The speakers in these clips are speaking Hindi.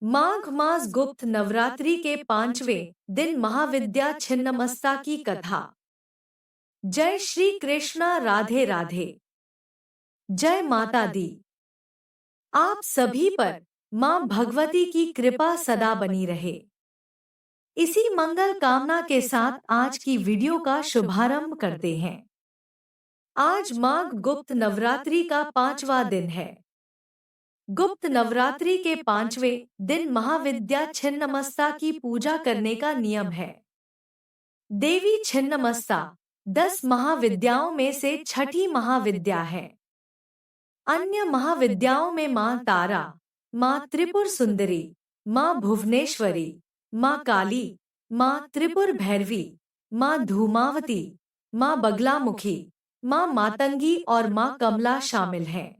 माघ मास गुप्त नवरात्रि के 5वें दिन महाविद्या छिन्नमस्ता की कथा। जय श्री कृष्णा, राधे राधे। जय माता दी। आप सभी पर मां भगवती की कृपा सदा बनी रहे। इसी मंगल कामना के साथ आज की वीडियो का शुभारंभ करते हैं। आज माघ गुप्त नवरात्रि का 5वां दिन है। गुप्त नवरात्रि के 5वें दिन महाविद्या छिन्नमस्ता की पूजा करने का नियम है। देवी छिन्नमस्ता 10 महाविद्याओं में से छठी महाविद्या है। अन्य महाविद्याओं में मां तारा, मां त्रिपुर सुंदरी, मां भुवनेश्वरी, मां काली, मां त्रिपुर भैरवी, मां धूमावती, मां बगलामुखी, मां मातंगी और मां कमला शामिल हैं।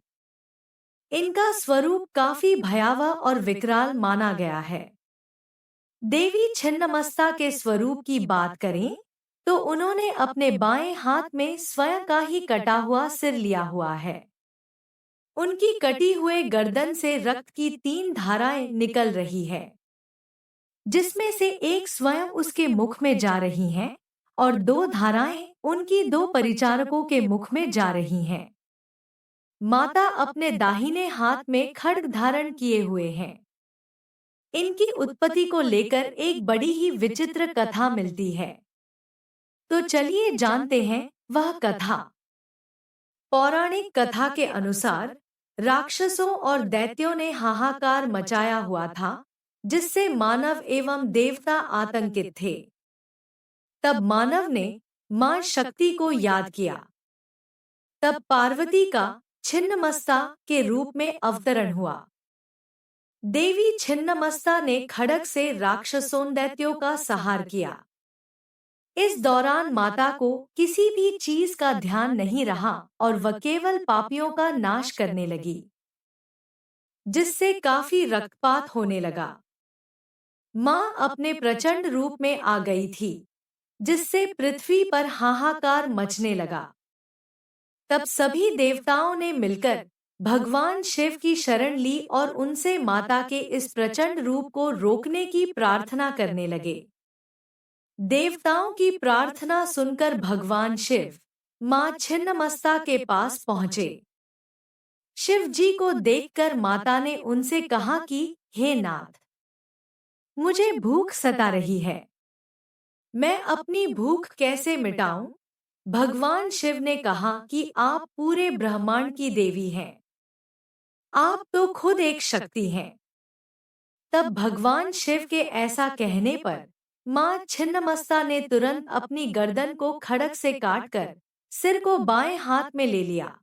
इनका स्वरूप काफी भयावह और विकराल माना गया है। देवी छिन्नमस्ता के स्वरूप की बात करें तो उन्होंने अपने बाएं हाथ में स्वयं का ही कटा हुआ सिर लिया हुआ है। उनकी कटी हुए गर्दन से रक्त की 3 धाराएं निकल रही है, जिसमें से एक स्वयं उसके मुख में जा रही हैं और 2 धाराएं उनकी 2 परिचारकों के मुख में जा रही हैं। माता अपने दाहिने हाथ में खड्ग धारण किए हुए हैं। इनकी उत्पत्ति को लेकर एक बड़ी ही विचित्र कथा मिलती है। तो चलिए जानते हैं वह कथा। पौराणिक कथा के अनुसार राक्षसों और दैत्यों ने हाहाकार मचाया हुआ था, जिससे मानव एवं देवता आतंकित थे। तब मानव ने मां शक्ति को याद किया। तब पार्वती का छिन्नमस्ता के रूप में अवतरण हुआ। देवी छिन्नमस्ता ने खड्ग से राक्षसों दैत्यों का संहार किया। इस दौरान माता को किसी भी चीज का ध्यान नहीं रहा और वह केवल पापियों का नाश करने लगी, जिससे काफी रक्तपात होने लगा। मां अपने प्रचंड रूप में आ गई थी, जिससे पृथ्वी पर हाहाकार मचने लगा। तब सभी देवताओं ने मिलकर भगवान शिव की शरण ली और उनसे माता के इस प्रचंड रूप को रोकने की प्रार्थना करने लगे। देवताओं की प्रार्थना सुनकर भगवान शिव मां छिन्नमस्ता के पास पहुंचे। शिव जी को देखकर माता ने उनसे कहा कि हे नाथ, मुझे भूख सता रही है, मैं अपनी भूख कैसे मिटाऊं? भगवान शिव ने कहा कि आप पूरे ब्रह्मांड की देवी हैं, आप तो खुद एक शक्ति हैं। तब भगवान शिव के ऐसा कहने पर मां छिन्नमस्ता ने तुरंत अपनी गर्दन को खड्ग से काटकर सिर को बाएं हाथ में ले लिया।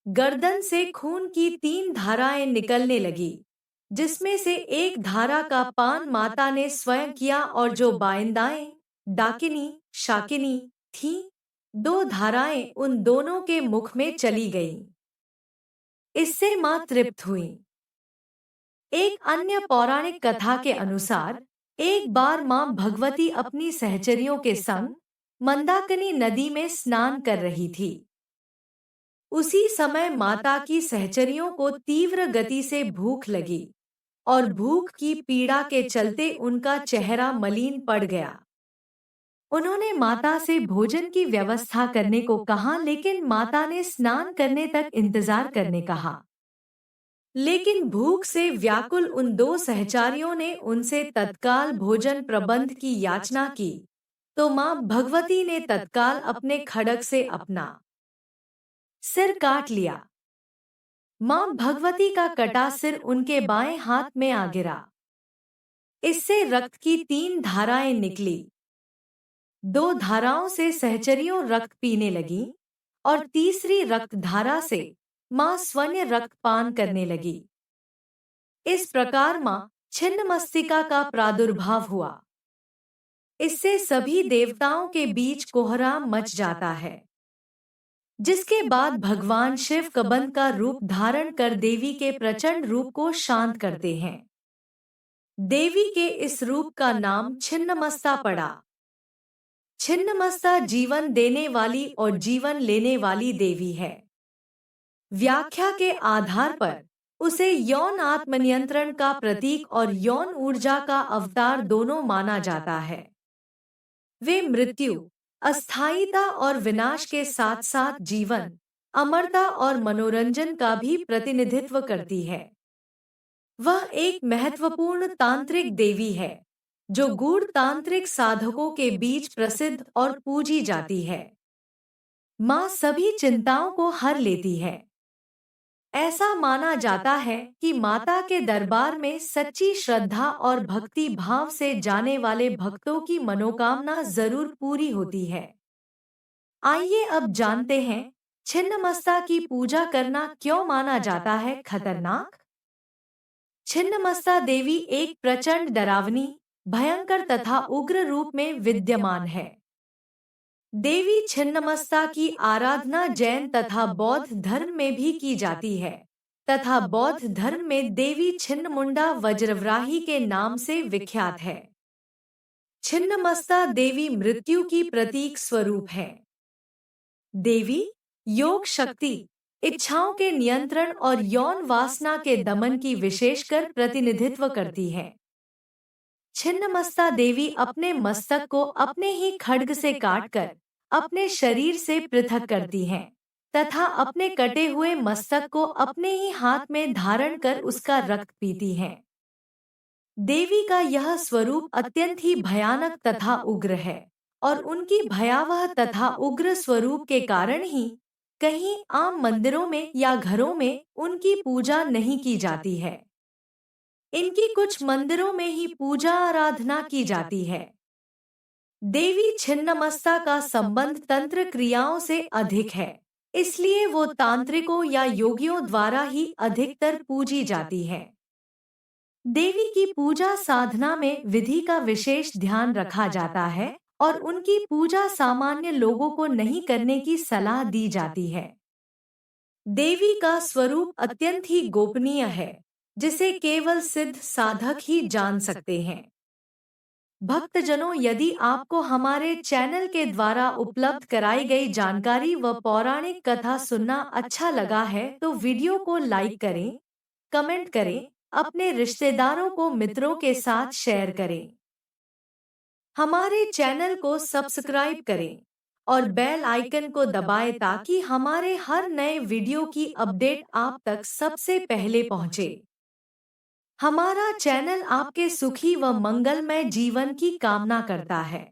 गर्दन से खून की 3 धाराएं निकलने लगी, जिसमें से एक धारा का पान माता ने स्वयं किया और जो बाइंदाएं डाकिनी शाकिनी थीं, 2 धाराएं उन दोनों के मुख में चली गईं। इससे मां तृप्त हुईं। एक अन्य पौराणिक कथा के अनुसार एक बार मां भगवती अपनी सहचरियों के संग मंदाकिनी नदी में स्नान कर रही थी। उसी समय माता की सहचरियों को तीव्र गति से भूख लगी और भूख की पीड़ा के चलते उनका चेहरा मलिन पड़ गया। उन्होंने माता से भोजन की व्यवस्था करने को कहा, लेकिन माता ने स्नान करने तक इंतजार करने कहा। लेकिन भूख से व्याकुल उन 2 सहचारियों ने उनसे तत्काल भोजन प्रबंध की याचना की, तो मां भगवती ने तत्काल अपने खड्ग से अपना सिर काट लिया। मां भगवती का कटा सिर उनके बाएं हाथ में आ गिरा। इससे रक्त की 3 धाराएं निकली। 2 धाराओं से सहचरियों रक्त पीने लगी और तीसरी रक्त धारा से मां स्वयं रक्तपान करने लगी। इस प्रकार मां छिन्नमस्तिका का प्रादुर्भाव हुआ। इससे सभी देवताओं के बीच कोहराम मच जाता है, जिसके बाद भगवान शिव कबंध का रूप धारण कर देवी के प्रचंड रूप को शांत करते हैं। देवी के इस रूप का नाम छिन्नमस्ता पड़ा। छिन्नमस्ता जीवन देने वाली और जीवन लेने वाली देवी है। व्याख्या के आधार पर उसे यौन आत्मनियंत्रण का प्रतीक और यौन ऊर्जा का अवतार दोनों माना जाता है। वे मृत्यु, अस्थायीता और विनाश के साथ साथ जीवन, अमरता और मनोरंजन का भी प्रतिनिधित्व करती है। वह एक महत्वपूर्ण तांत्रिक देवी है, जो गूढ़ तांत्रिक साधकों के बीच प्रसिद्ध और पूजी जाती है। माँ सभी चिंताओं को हर लेती है। ऐसा माना जाता है कि माता के दरबार में सच्ची श्रद्धा और भक्ति भाव से जाने वाले भक्तों की मनोकामना जरूर पूरी होती है। आइए अब जानते हैं, छिन्नमस्ता की पूजा करना क्यों माना जाता है खतरनाक। छिन्नमस्ता देवी एक प्रचंड डरावनी, भयंकर तथा उग्र रूप में विद्यमान है। देवी छिन्नमस्ता की आराधना जैन तथा बौद्ध धर्म में भी की जाती है तथा बौद्ध धर्म में देवी छिन्नमुंडा वज्रवराही के नाम से विख्यात है। छिन्नमस्ता देवी मृत्यु की प्रतीक स्वरूप है। देवी योग शक्ति, इच्छाओं के नियंत्रण और यौन वासना के दमन की विशेषकर प्रतिनिधित्व करती है। छिन्नमस्ता देवी अपने मस्तक को अपने ही खड्ग से काटकर अपने शरीर से पृथक करती हैं तथा अपने कटे हुए मस्तक को अपने ही हाथ में धारण कर उसका रक्त पीती हैं। देवी का यह स्वरूप अत्यंत ही भयानक तथा उग्र है और उनकी भयावह तथा उग्र स्वरूप के कारण ही कहीं आम मंदिरों में या घरों में उनकी पूजा नहीं की जाती है। इनकी कुछ मंदिरों में ही पूजा आराधना की जाती है। देवी छिन्नमस्ता का संबंध तंत्र क्रियाओं से अधिक है, इसलिए वो तांत्रिकों या योगियों द्वारा ही अधिकतर पूजी जाती है। देवी की पूजा साधना में विधि का विशेष ध्यान रखा जाता है और उनकी पूजा सामान्य लोगों को नहीं करने की सलाह दी जाती है। देवी का स्वरूप अत्यंत ही गोपनीय है, जिसे केवल सिद्ध साधक ही जान सकते हैं। भक्तजनों, यदि आपको हमारे चैनल के द्वारा उपलब्ध कराई गई जानकारी व पौराणिक कथा सुनना अच्छा लगा है तो वीडियो को लाइक करें, कमेंट करें, अपने रिश्तेदारों को मित्रों के साथ शेयर करें। हमारे चैनल को सब्सक्राइब करें और बेल आइकन को दबाएं ताकि हमारे हर नए वीडियो की अपडेट आप तक सबसे पहले पहुंचे। हमारा चैनल आपके सुखी व मंगलमय जीवन की कामना करता है।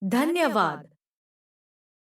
धन्यवाद।